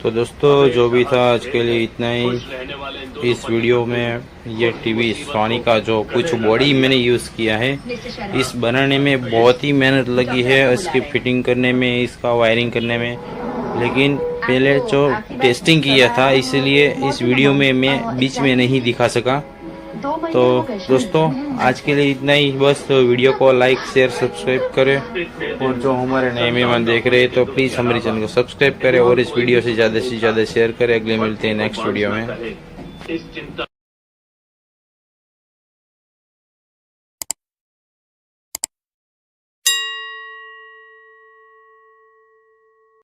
तो दोस्तों जो भी था आज के लिए इतना ही। इस वीडियो में ये टीवी सोनी का जो कुछ बॉडी मैंने यूज़ किया है, इस बनाने में बहुत ही मेहनत लगी है, इसकी फिटिंग करने में, इसका वायरिंग करने में। लेकिन पहले जो टेस्टिंग किया था इसलिए इस वीडियो में मैं बीच में नहीं दिखा सका। तो दोस्तों आज के लिए इतना ही। बस तो वीडियो को लाइक शेयर सब्सक्राइब करें, और जो हमारे नए मेहमान देख रहे हैं तो प्लीज़ हमारे चैनल को सब्सक्राइब करें और इस वीडियो से ज़्यादा शेयर करें। अगले मिलते हैं नेक्स्ट वीडियो में।